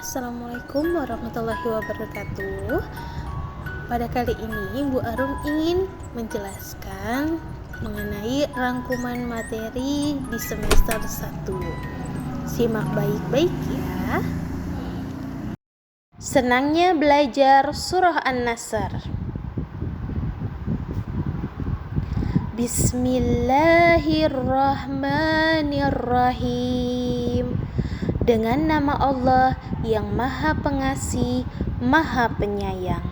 Assalamualaikum warahmatullahi wabarakatuh. Pada kali ini Bu Arum ingin menjelaskan mengenai rangkuman materi di semester 1. Simak baik-baik ya. Senangnya belajar surah An-Nasr. Bismillahirrahmanirrahim. Dengan nama Allah yang Maha Pengasih, Maha Penyayang.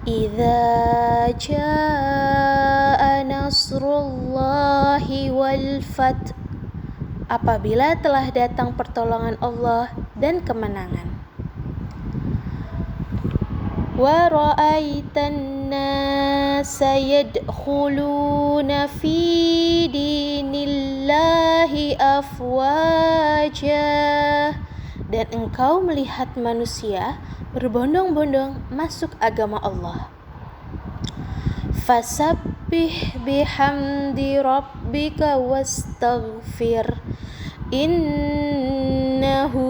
Idza jaa nasrullahi wal fath. Apabila telah datang pertolongan Allah dan kemenangan. Wa ra'aitan nasa yadkhuluna fi dinillahi afwaja. Dan engkau melihat manusia berbondong-bondong masuk agama Allah. Fasabbih bihamdi rabbika wastaghfir innahu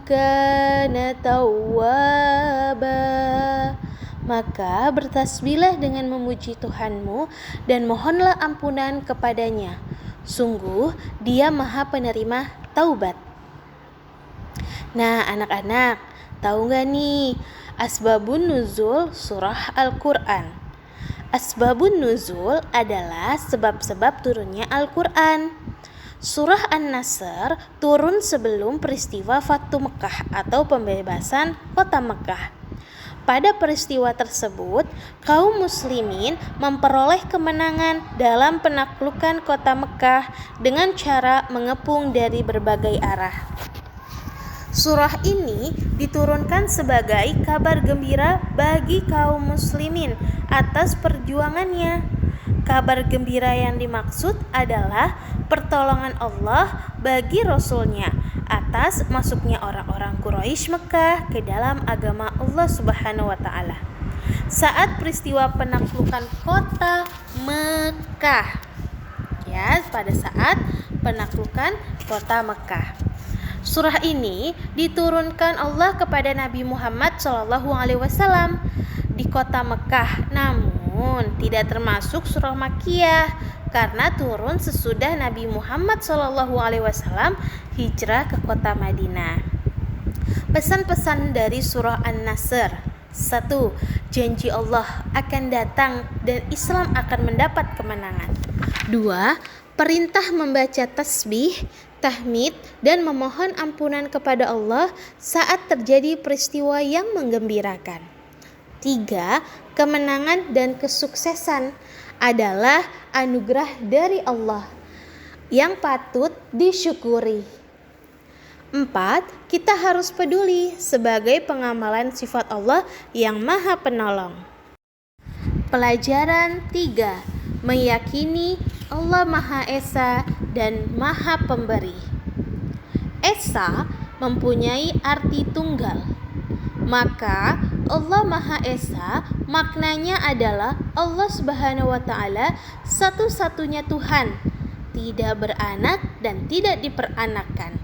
kana tawwaba. Maka bertasbihlah dengan memuji Tuhanmu dan mohonlah ampunan kepadanya. Sungguh Dia Maha Penerima taubat. Nah, anak-anak, tahu nggak nih asbabun nuzul surah Al-Quran? Asbabun nuzul adalah sebab-sebab turunnya Al-Quran. Surah An-Nasr turun sebelum peristiwa Fathu Mekah atau pembebasan kota Mekah. Pada peristiwa tersebut, kaum muslimin memperoleh kemenangan dalam penaklukan kota Mekah dengan cara mengepung dari berbagai arah. Surah ini diturunkan sebagai kabar gembira bagi kaum muslimin atas perjuangannya. Kabar gembira yang dimaksud adalah pertolongan Allah bagi Rasulnya atas masuknya orang-orang Quraisy Mekah ke dalam agama Allah Subhanahu wa Ta'ala saat peristiwa penaklukan kota Mekah. Ya, pada saat penaklukan kota Mekah. Surah ini diturunkan Allah kepada Nabi Muhammad SAW di kota Mekah, namun tidak termasuk surah Makkiyah karena turun sesudah Nabi Muhammad SAW hijrah ke kota Madinah. Pesan-pesan dari surah An-Nasr. 1. Janji Allah akan datang dan Islam akan mendapat kemenangan. 2. Perintah membaca tasbih, tahmid, dan memohon ampunan kepada Allah saat terjadi peristiwa yang menggembirakan. 3. Kemenangan dan kesuksesan adalah anugerah dari Allah yang patut disyukuri. 4. Kita harus peduli sebagai pengamalan sifat Allah yang Maha Penolong. Pelajaran 3. Meyakini Allah Maha Esa dan Maha Pemberi. Esa mempunyai arti tunggal. Maka Allah Maha Esa maknanya adalah Allah Subhanahu wa Ta'ala satu-satunya Tuhan, tidak beranak dan tidak diperanakkan.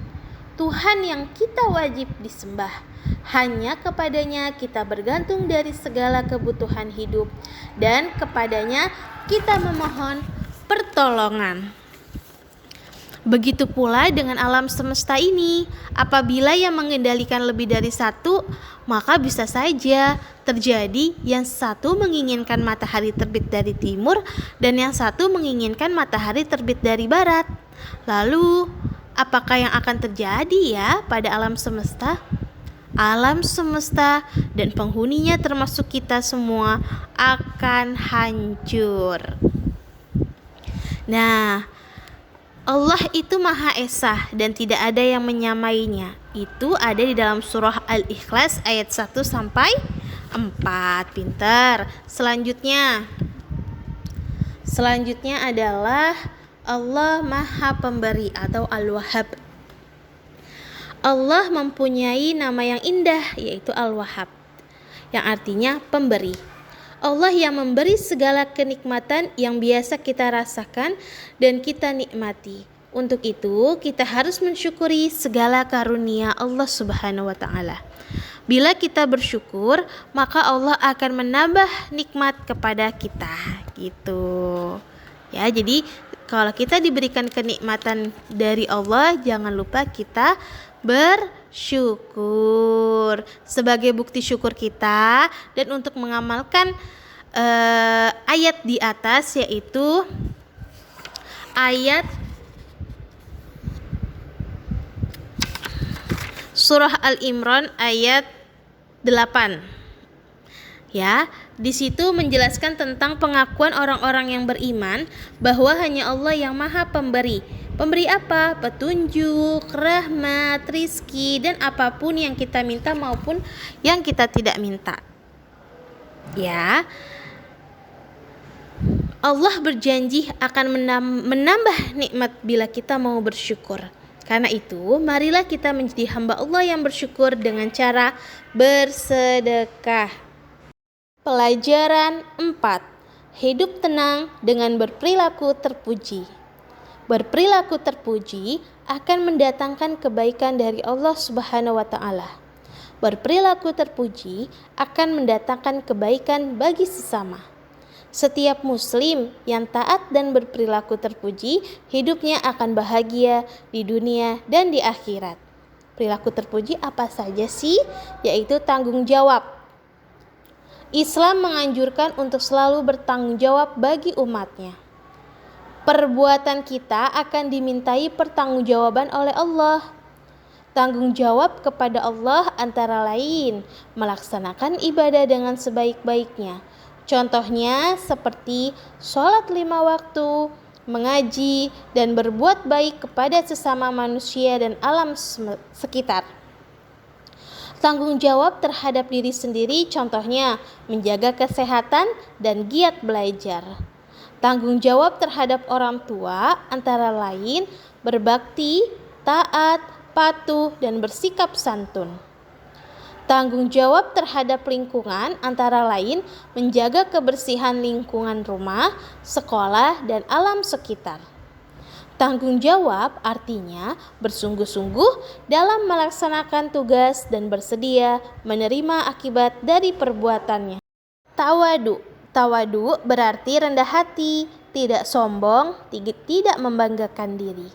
Tuhan yang kita wajib disembah. Hanya kepadanya kita bergantung dari segala kebutuhan hidup dan kepadanya kita memohon pertolongan. Begitu pula dengan alam semesta ini, apabila yang mengendalikan lebih dari satu, maka bisa saja terjadi yang satu menginginkan matahari terbit dari timur dan yang satu menginginkan matahari terbit dari barat. Lalu, apakah yang akan terjadi ya pada alam semesta? Alam semesta dan penghuninya termasuk kita semua akan hancur. Nah, Allah itu Maha Esa dan tidak ada yang menyamainya. Itu ada di dalam surah Al-Ikhlas ayat 1-4. Pintar. Selanjutnya adalah Allah Maha Pemberi atau Al-Wahhab. Allah mempunyai nama yang indah yaitu Al-Wahhab, yang artinya pemberi. Allah yang memberi segala kenikmatan yang biasa kita rasakan dan kita nikmati Untuk itu, kita harus mensyukuri segala karunia Allah Subhanahu wa taala. Bila kita bersyukur, maka Allah akan menambah nikmat kepada kita, gitu. Ya, jadi kalau kita diberikan kenikmatan dari Allah, jangan lupa kita bersyukur sebagai bukti syukur kita dan untuk mengamalkan ayat di atas, yaitu ayat surah Al-Imran ayat 8. Ya, di situ menjelaskan tentang pengakuan orang-orang yang beriman bahwa hanya Allah yang Maha Pemberi. Pemberi apa? Petunjuk, rahmat, rizki, dan apapun yang kita minta maupun yang kita tidak minta. Ya, Allah berjanji akan menambah nikmat bila kita mau bersyukur. Karena itu, marilah kita menjadi hamba Allah yang bersyukur dengan cara bersedekah. Pelajaran 4. Hidup tenang dengan berperilaku terpuji. Berperilaku terpuji akan mendatangkan kebaikan dari Allah Subhanahu wa taala. Berperilaku terpuji akan mendatangkan kebaikan bagi sesama. Setiap muslim yang taat dan berperilaku terpuji, hidupnya akan bahagia di dunia dan di akhirat. Perilaku terpuji apa saja sih? Yaitu tanggung jawab. Islam menganjurkan untuk selalu bertanggung jawab bagi umatnya. Perbuatan kita akan dimintai pertanggungjawaban oleh Allah. Tanggung jawab kepada Allah antara lain melaksanakan ibadah dengan sebaik-baiknya. Contohnya seperti sholat 5 waktu, mengaji, dan berbuat baik kepada sesama manusia dan alam sekitar. Tanggung jawab terhadap diri sendiri, contohnya menjaga kesehatan dan giat belajar. Tanggung jawab terhadap orang tua antara lain berbakti, taat, patuh, dan bersikap santun. Tanggung jawab terhadap lingkungan antara lain menjaga kebersihan lingkungan rumah, sekolah, dan alam sekitar. Tanggung jawab artinya bersungguh-sungguh dalam melaksanakan tugas dan bersedia menerima akibat dari perbuatannya. Tawadu. Tawadu berarti rendah hati, tidak sombong, tidak membanggakan diri.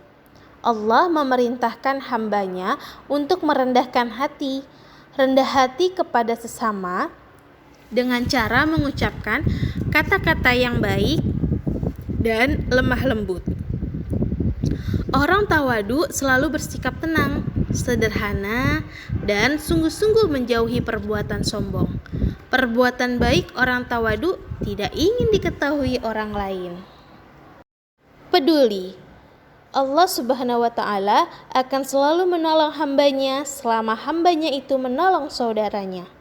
Allah memerintahkan hambanya untuk merendahkan hati. Rendah hati kepada sesama dengan cara mengucapkan kata-kata yang baik dan lemah lembut. Orang tawadu selalu bersikap tenang, sederhana, dan sungguh-sungguh menjauhi perbuatan sombong. Perbuatan baik orang tawadu tidak ingin diketahui orang lain. Peduli. Allah Subhanahu wa taala akan selalu menolong hambanya selama hambanya itu menolong saudaranya.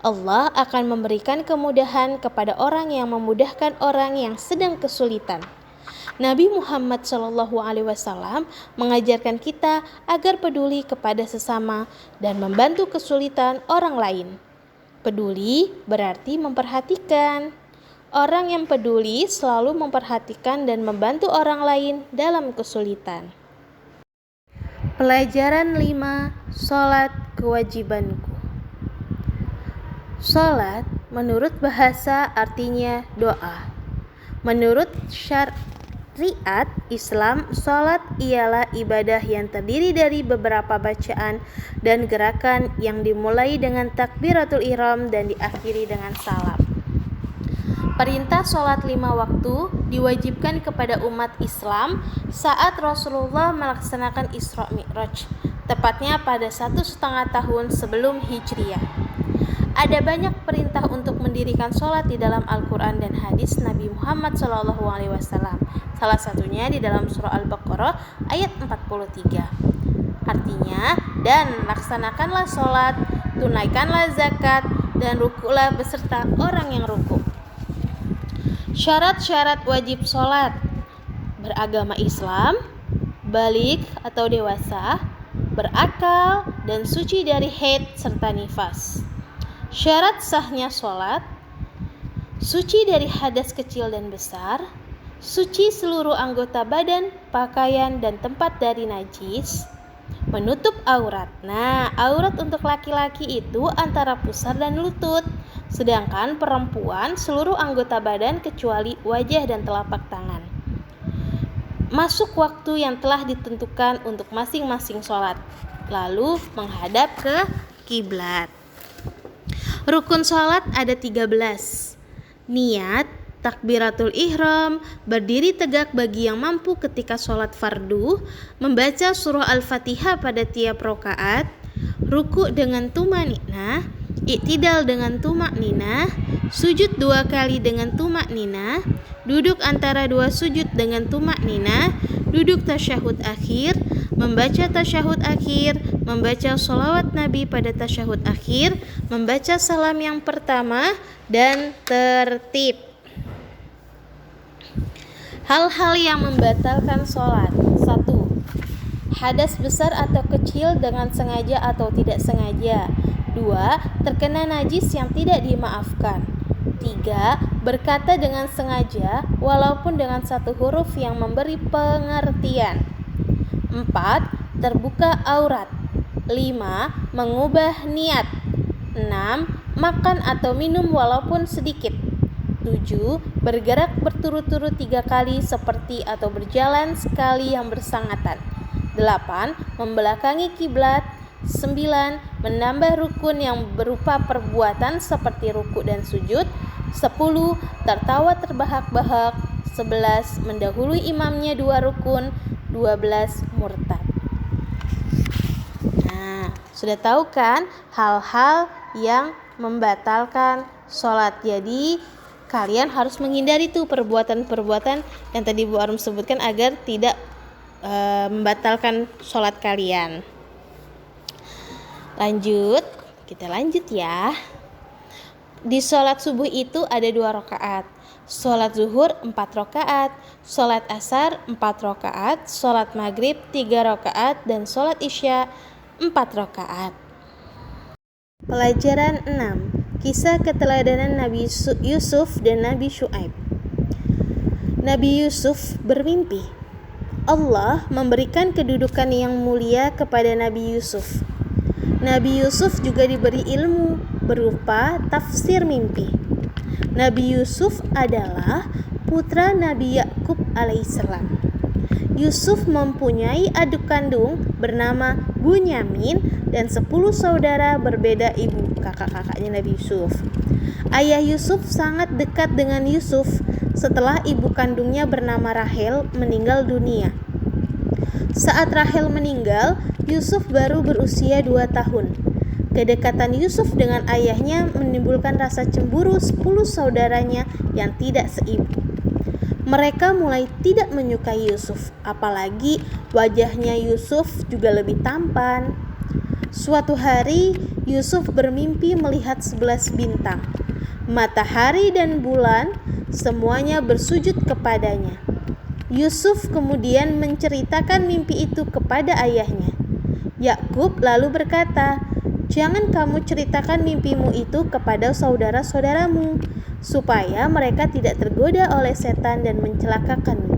Allah akan memberikan kemudahan kepada orang yang memudahkan orang yang sedang kesulitan. Nabi Muhammad SAW mengajarkan kita agar peduli kepada sesama dan membantu kesulitan orang lain. Peduli berarti memperhatikan. Orang yang peduli selalu memperhatikan dan membantu orang lain dalam kesulitan. Pelajaran 5. Salat kewajibanku. Salat menurut bahasa artinya doa. Menurut syariat Islam, salat ialah ibadah yang terdiri dari beberapa bacaan dan gerakan yang dimulai dengan takbiratul ihram dan diakhiri dengan salam. Perintah sholat 5 waktu diwajibkan kepada umat Islam saat Rasulullah melaksanakan Isra Mi'raj, tepatnya pada 1,5 tahun sebelum Hijriah. Ada banyak perintah untuk mendirikan sholat di dalam Al-Quran dan hadis Nabi Muhammad SAW. Salah satunya di dalam surah Al-Baqarah ayat 43. Artinya, dan laksanakanlah sholat, tunaikanlah zakat, dan rukuklah beserta orang yang rukuk. Syarat-syarat wajib sholat: beragama Islam, balik atau dewasa, berakal, dan suci dari haid serta nifas. Syarat sahnya sholat: suci dari hadas kecil dan besar, suci seluruh anggota badan, pakaian, dan tempat dari najis, menutup aurat. Nah, aurat untuk laki-laki itu antara pusar dan lutut, sedangkan perempuan seluruh anggota badan kecuali wajah dan telapak tangan. Masuk waktu yang telah ditentukan untuk masing-masing sholat, lalu menghadap ke kiblat. Rukun sholat ada 13. Niat, takbiratul ihram, berdiri tegak bagi yang mampu ketika sholat fardu, membaca surah Al-Fatihah pada tiap rakaat, ruku dengan tumanina, i'tidal dengan tumanina, sujud 2 kali dengan tumanina, duduk antara 2 sujud dengan tumanina, duduk tasyahud akhir, membaca tasyahud akhir, membaca sholawat Nabi pada tasyahud akhir, membaca salam yang pertama, dan tertib. Hal-hal yang membatalkan sholat. 1. Hadas besar atau kecil dengan sengaja atau tidak sengaja. 2. Terkena najis yang tidak dimaafkan. 3. Berkata dengan sengaja walaupun dengan satu huruf yang memberi pengertian. 4. Terbuka aurat. 5. Mengubah niat. 6. Makan atau minum walaupun sedikit. 7. Bergerak berturut-turut 3 kali seperti atau berjalan sekali yang bersangatan. 8. Membelakangi kiblat. 9. Menambah rukun yang berupa perbuatan seperti ruku dan sujud. 10. Tertawa terbahak-bahak. 11. Mendahului imamnya 2 rukun. 12. Murtad. Nah, sudah tahu kan hal-hal yang membatalkan sholat. Jadi kalian harus menghindari tuh perbuatan-perbuatan yang tadi Bu Arum sebutkan agar tidak membatalkan sholat kalian. Kita lanjut ya. Di sholat subuh itu ada 2 rakaat, sholat zuhur 4 rakaat, sholat asar 4 rakaat, sholat maghrib 3 rakaat, dan sholat isya 4 rakaat. Pelajaran 6. Kisah keteladanan Nabi Yusuf dan Nabi Syuaib. Nabi Yusuf bermimpi. Allah memberikan kedudukan yang mulia kepada Nabi Yusuf. Nabi Yusuf juga diberi ilmu berupa tafsir mimpi. Nabi Yusuf adalah putra Nabi Yakub alaihissalam. Yusuf mempunyai adik kandung bernama Bunyamin dan 10 saudara berbeda ibu, kakak-kakaknya Nabi Yusuf. Ayah Yusuf sangat dekat dengan Yusuf setelah ibu kandungnya bernama Rahel meninggal dunia. Saat Rahel meninggal, Yusuf baru berusia 2 tahun. Kedekatan Yusuf dengan ayahnya menimbulkan rasa cemburu 10 saudaranya yang tidak seibu. Mereka mulai tidak menyukai Yusuf, apalagi wajahnya Yusuf juga lebih tampan. Suatu hari, Yusuf bermimpi melihat 11 bintang. Matahari dan bulan semuanya bersujud kepadanya. Yusuf kemudian menceritakan mimpi itu kepada ayahnya. Yakub lalu berkata, "Jangan kamu ceritakan mimpimu itu kepada saudara-saudaramu, supaya mereka tidak tergoda oleh setan dan mencelakakanmu."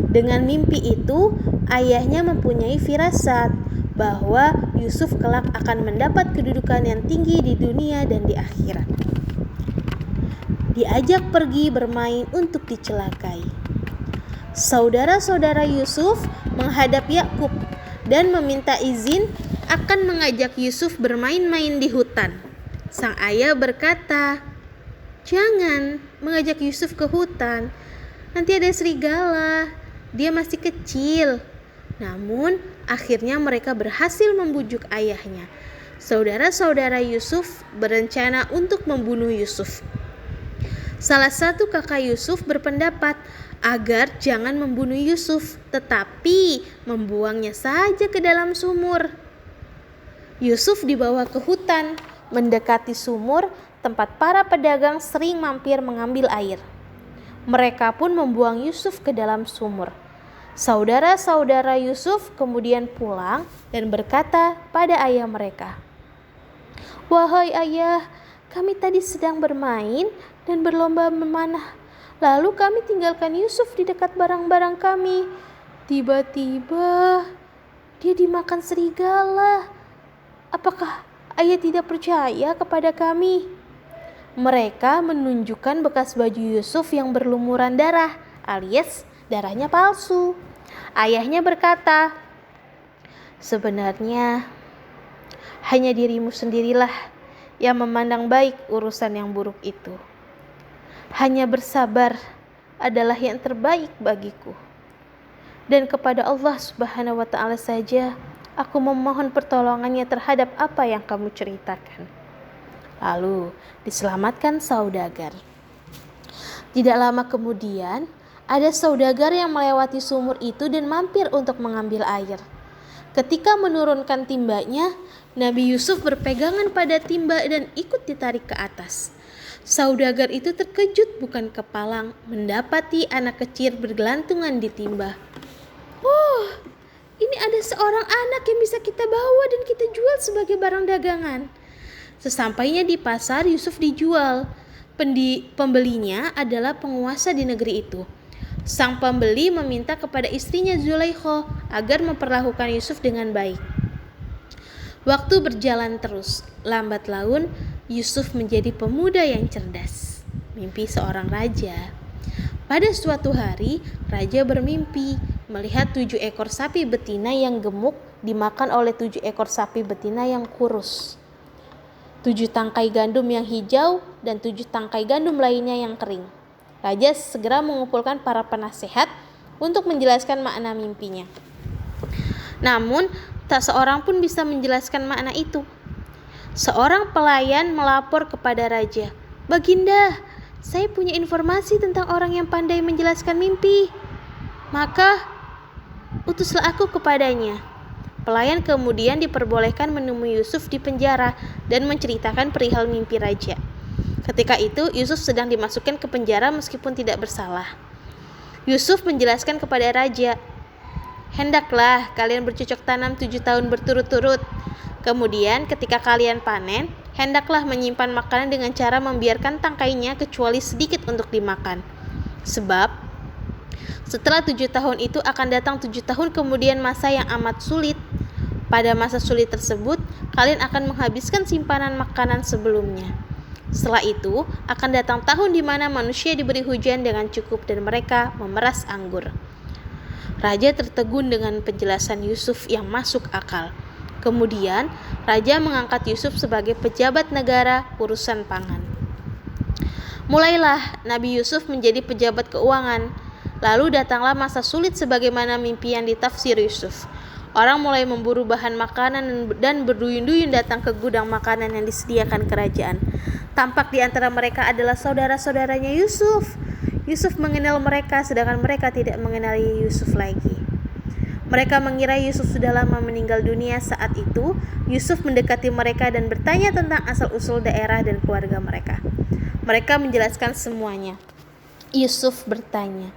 Dengan mimpi itu, ayahnya mempunyai firasat bahwa Yusuf kelak akan mendapat kedudukan yang tinggi di dunia dan di akhirat. Diajak pergi bermain untuk dicelakai. Saudara-saudara Yusuf menghadap Yakub dan meminta izin akan mengajak Yusuf bermain-main di hutan. Sang ayah berkata, "Jangan mengajak Yusuf ke hutan. Nanti ada serigala. Dia masih kecil." Namun, akhirnya mereka berhasil membujuk ayahnya. Saudara-saudara Yusuf berencana untuk membunuh Yusuf. Salah satu kakak Yusuf berpendapat agar jangan membunuh Yusuf, tetapi membuangnya saja ke dalam sumur. Yusuf dibawa ke hutan, mendekati sumur tempat para pedagang sering mampir mengambil air. Mereka pun membuang Yusuf ke dalam sumur. Saudara-saudara Yusuf kemudian pulang dan berkata pada ayah mereka, "Wahai ayah, kami tadi sedang bermain dan berlomba memanah Lalu kami tinggalkan Yusuf di dekat barang-barang kami. Tiba-tiba dia dimakan serigala. Apakah ayah tidak percaya kepada kami?" Mereka menunjukkan bekas baju Yusuf yang berlumuran darah, alias darahnya palsu. Ayahnya berkata, "Sebenarnya hanya dirimu sendirilah yang memandang baik urusan yang buruk itu. Hanya bersabar adalah yang terbaik bagiku. Dan kepada Allah Subhanahu wa Ta'ala saja aku memohon pertolongannya terhadap apa yang kamu ceritakan." Lalu diselamatkan saudagar. Tidak lama kemudian, ada saudagar yang melewati sumur itu dan mampir untuk mengambil air. Ketika menurunkan timbanya, Nabi Yusuf berpegangan pada timba dan ikut ditarik ke atas. Saudagar itu terkejut bukan kepalang mendapati anak kecil bergelantungan di timba. "Oh, ini ada seorang anak yang bisa kita bawa dan kita jual sebagai barang dagangan." Sesampainya di pasar, Yusuf dijual. Pembelinya adalah penguasa di negeri itu. Sang pembeli meminta kepada istrinya Zulaikha agar memperlakukan Yusuf dengan baik. Waktu berjalan terus, lambat laun Yusuf menjadi pemuda yang cerdas. Mimpi seorang raja. Pada suatu hari, raja bermimpi melihat 7 ekor sapi betina yang gemuk dimakan oleh 7 ekor sapi betina yang kurus. 7 tangkai gandum yang hijau dan 7 tangkai gandum lainnya yang kering. Raja segera mengumpulkan para penasehat untuk menjelaskan makna mimpinya. Namun, tak seorang pun bisa menjelaskan makna itu. Seorang pelayan melapor kepada raja, "Baginda, saya punya informasi tentang orang yang pandai menjelaskan mimpi." Maka, utuslah aku kepadanya. Pelayan kemudian diperbolehkan menemui Yusuf di penjara dan menceritakan perihal mimpi raja. Ketika itu, Yusuf sedang dimasukkan ke penjara meskipun tidak bersalah. Yusuf menjelaskan kepada raja, "Hendaklah kalian bercocok tanam 7 tahun berturut-turut. Kemudian ketika kalian panen, hendaklah menyimpan makanan dengan cara membiarkan tangkainya kecuali sedikit untuk dimakan. Sebab setelah 7 tahun itu akan datang 7 tahun kemudian masa yang amat sulit. Pada masa sulit tersebut, kalian akan menghabiskan simpanan makanan sebelumnya. Setelah itu akan datang tahun di mana manusia diberi hujan dengan cukup dan mereka memeras anggur." Raja tertegun dengan penjelasan Yusuf yang masuk akal. Kemudian, raja mengangkat Yusuf sebagai pejabat negara urusan pangan. Mulailah Nabi Yusuf menjadi pejabat keuangan. Lalu datanglah masa sulit sebagaimana mimpi yang ditafsir Yusuf. Orang mulai memburu bahan makanan dan berduyun-duyun datang ke gudang makanan yang disediakan kerajaan. Tampak di antara mereka adalah saudara-saudaranya Yusuf. Yusuf mengenal mereka sedangkan mereka tidak mengenali Yusuf lagi. Mereka mengira Yusuf sudah lama meninggal dunia. Saat itu, Yusuf mendekati mereka dan bertanya tentang asal-usul daerah dan keluarga mereka. Mereka menjelaskan semuanya. Yusuf bertanya,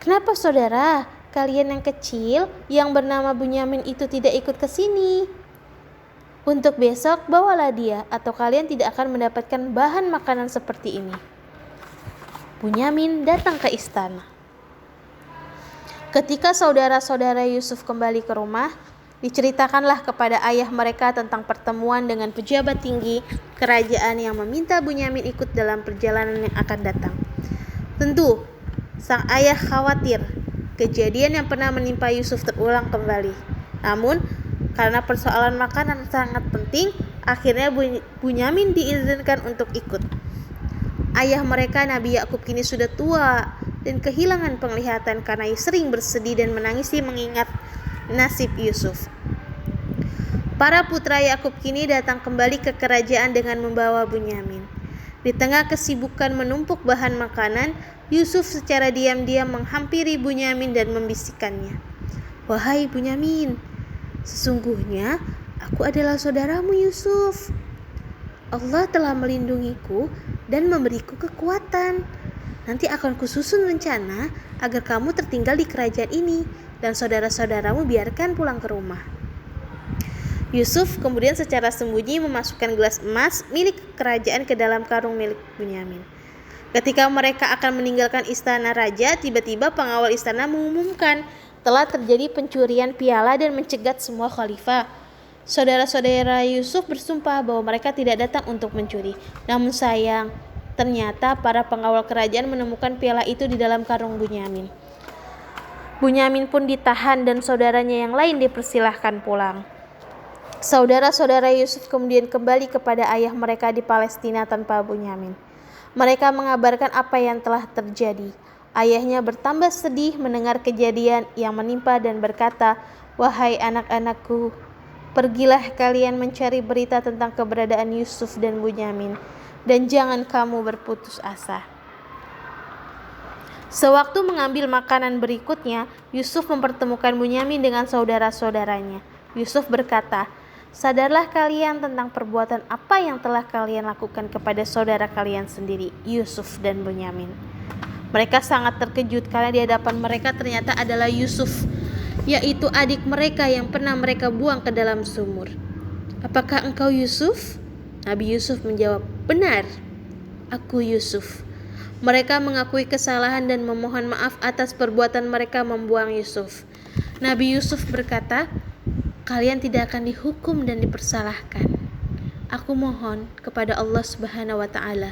"Kenapa saudara kalian yang kecil yang bernama Bunyamin itu tidak ikut ke sini? Untuk besok bawalah dia atau kalian tidak akan mendapatkan bahan makanan seperti ini." Bunyamin datang ke istana. Ketika saudara-saudara Yusuf kembali ke rumah, diceritakanlah kepada ayah mereka tentang pertemuan dengan pejabat tinggi kerajaan yang meminta Bunyamin ikut dalam perjalanan yang akan datang. Tentu, sang ayah khawatir kejadian yang pernah menimpa Yusuf terulang kembali. Namun, karena persoalan makanan sangat penting, akhirnya Bunyamin diizinkan untuk ikut. Ayah mereka Nabi Yakub kini sudah tua dan kehilangan penglihatan karena sering bersedih dan menangisi mengingat nasib Yusuf. Para putra Yakub kini datang kembali ke kerajaan dengan membawa Bunyamin. Di tengah kesibukan menumpuk bahan makanan, Yusuf secara diam-diam menghampiri Bunyamin dan membisikkannya, "Wahai Bunyamin, sesungguhnya aku adalah saudaramu Yusuf. Allah telah melindungiku dan memberiku kekuatan. Nanti akan kususun rencana agar kamu tertinggal di kerajaan ini dan saudara-saudaramu biarkan pulang ke rumah." Yusuf kemudian secara sembunyi memasukkan gelas emas milik kerajaan ke dalam karung milik Bunyamin. Ketika mereka akan meninggalkan istana raja, tiba-tiba pengawal istana mengumumkan telah terjadi pencurian piala dan mencegat semua khalifah. Saudara-saudara Yusuf bersumpah bahwa mereka tidak datang untuk mencuri. Namun sayang, ternyata para pengawal kerajaan menemukan piala itu di dalam karung Bunyamin. Bunyamin pun ditahan dan saudaranya yang lain dipersilahkan pulang. Saudara-saudara Yusuf kemudian kembali kepada ayah mereka di Palestina tanpa Bunyamin. Mereka mengabarkan apa yang telah terjadi. Ayahnya bertambah sedih mendengar kejadian yang menimpa dan berkata, "Wahai anak-anakku, pergilah kalian mencari berita tentang keberadaan Yusuf dan Bunyamin, dan jangan kamu berputus asa." Sewaktu mengambil makanan berikutnya, Yusuf mempertemukan Bunyamin dengan saudara-saudaranya. Yusuf berkata, "Sadarlah kalian tentang perbuatan apa yang telah kalian lakukan kepada saudara kalian sendiri, Yusuf dan Bunyamin." Mereka sangat terkejut karena di hadapan mereka ternyata adalah Yusuf, yaitu adik mereka yang pernah mereka buang ke dalam sumur. "Apakah engkau Yusuf?" Nabi Yusuf menjawab, "Benar, aku Yusuf." Mereka mengakui kesalahan dan memohon maaf atas perbuatan mereka membuang Yusuf. Nabi Yusuf berkata, "Kalian tidak akan dihukum dan dipersalahkan. Aku mohon kepada Allah Subhanahu wa Ta'ala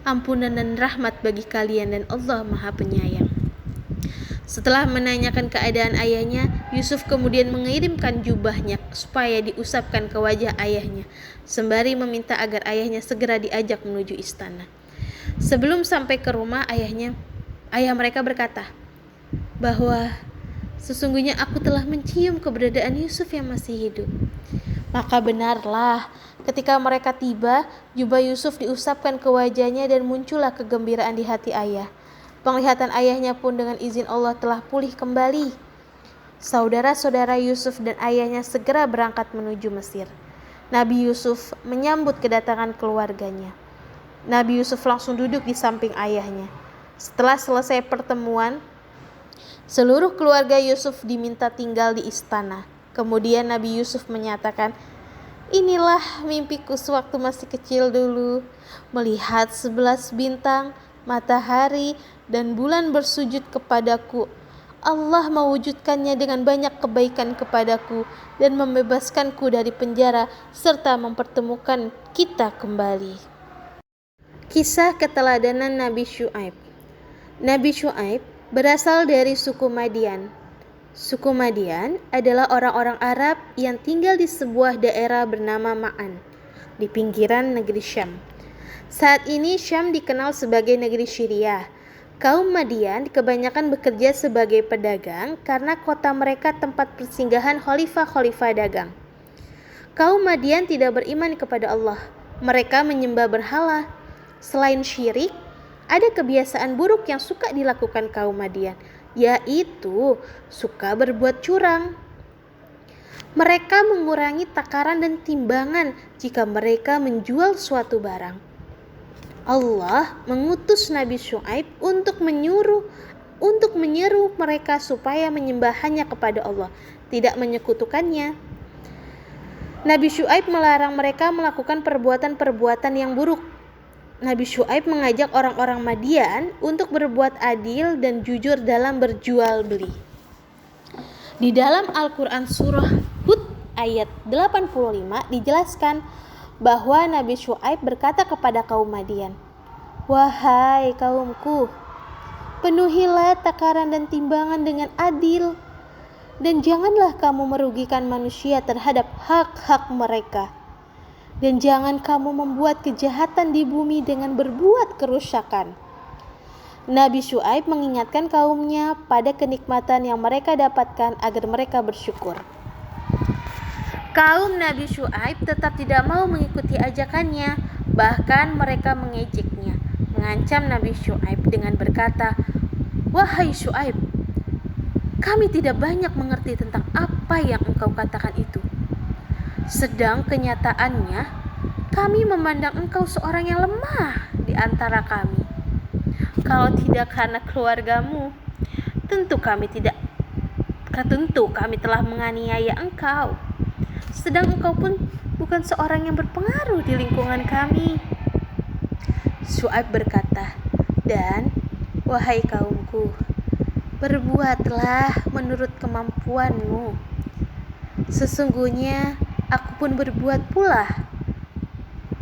ampunan dan rahmat bagi kalian, dan Allah Maha Penyayang." Setelah menanyakan keadaan ayahnya, Yusuf kemudian mengirimkan jubahnya supaya diusapkan ke wajah ayahnya, sembari meminta agar ayahnya segera diajak menuju istana. Sebelum sampai ke rumah ayah mereka berkata bahwa sesungguhnya aku telah mencium keberadaan Yusuf yang masih hidup. Maka benarlah, ketika mereka tiba, jubah Yusuf diusapkan ke wajahnya dan muncullah kegembiraan di hati ayah. Penglihatan ayahnya pun dengan izin Allah telah pulih kembali. Saudara-saudara Yusuf dan ayahnya segera berangkat menuju Mesir. Nabi Yusuf menyambut kedatangan keluarganya. Nabi Yusuf langsung duduk di samping ayahnya. Setelah selesai pertemuan, seluruh keluarga Yusuf diminta tinggal di istana. Kemudian Nabi Yusuf menyatakan, "Inilah mimpiku sewaktu masih kecil dulu, melihat 11 bintang, matahari, dan bulan bersujud kepadaku. Allah mewujudkannya dengan banyak kebaikan kepadaku dan membebaskanku dari penjara serta mempertemukan kita kembali." Kisah keteladanan Nabi Syuaib. Nabi Syuaib berasal dari suku Madian. Suku Madian adalah orang-orang Arab yang tinggal di sebuah daerah bernama Ma'an, di pinggiran negeri Syam. Saat ini Syam dikenal sebagai negeri Syria. Kaum Madian kebanyakan bekerja sebagai pedagang karena kota mereka tempat persinggahan khalifah-khalifah dagang. Kaum Madian tidak beriman kepada Allah. Mereka menyembah berhala. Selain syirik, ada kebiasaan buruk yang suka dilakukan kaum Madian, yaitu suka berbuat curang. Mereka mengurangi takaran dan timbangan jika mereka menjual suatu barang. Allah mengutus Nabi Syuaib untuk menyeru mereka supaya menyembah hanya kepada Allah, tidak menyekutukannya. Nabi Syuaib melarang mereka melakukan perbuatan-perbuatan yang buruk. Nabi Syuaib mengajak orang-orang Madian untuk berbuat adil dan jujur dalam berjual beli. Di dalam Al-Quran surah Hud ayat 85 dijelaskan bahwa Nabi Syuaib berkata kepada kaum Madian, "Wahai kaumku, penuhilah takaran dan timbangan dengan adil, dan janganlah kamu merugikan manusia terhadap hak-hak mereka. Dan jangan kamu membuat kejahatan di bumi dengan berbuat kerusakan." Nabi Syuaib mengingatkan kaumnya pada kenikmatan yang mereka dapatkan agar mereka bersyukur. Kaum Nabi Syuaib tetap tidak mau mengikuti ajakannya, bahkan mereka mengejeknya, mengancam Nabi Syuaib dengan berkata, "Wahai Syuaib, kami tidak banyak mengerti tentang apa yang engkau katakan itu. Sedang kenyataannya, kami memandang engkau seorang yang lemah di antara kami. Kalau tidak karena keluargamu, tentu kami telah menganiaya engkau. Sedang engkau pun bukan seorang yang berpengaruh di lingkungan kami." Syuaib berkata, Dan, wahai kaumku, berbuatlah menurut kemampuanmu. Sesungguhnya aku pun berbuat pula.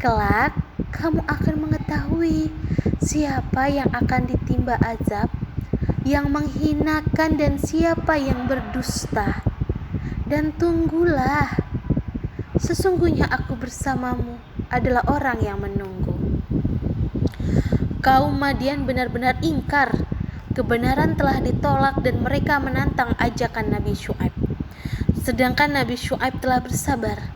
Kelak, kamu akan mengetahui siapa yang akan ditimba azab, yang menghinakan dan siapa yang berdusta. Dan tunggulah, sesungguhnya aku bersamamu adalah orang yang menunggu. Kaum Madian benar-benar ingkar. Kebenaran telah ditolak dan mereka menantang ajakan Nabi Syuaib. Sedangkan Nabi Syuaib telah bersabar.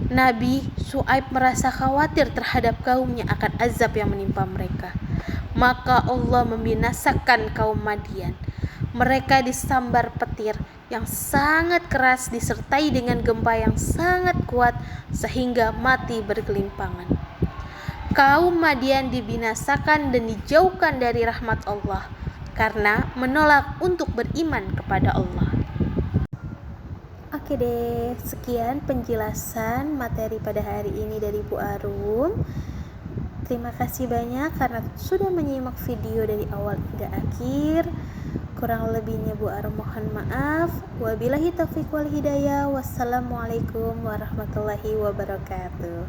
Nabi Syuaib merasa khawatir terhadap kaumnya akan azab yang menimpa mereka. Maka Allah membinasakan kaum Madian. Mereka disambar petir yang sangat keras disertai dengan gempa yang sangat kuat sehingga mati bergelimpangan. Kaum Madian dibinasakan dan dijauhkan dari rahmat Allah karena menolak untuk beriman kepada Allah. Oke deh, sekian penjelasan materi pada hari ini dari Bu Arum. Terima kasih banyak karena sudah menyimak video dari awal hingga akhir. Kurang lebihnya Bu Arum mohon maaf. Wabillahi taufiq wal hidayah. Wassalamualaikum warahmatullahi wabarakatuh.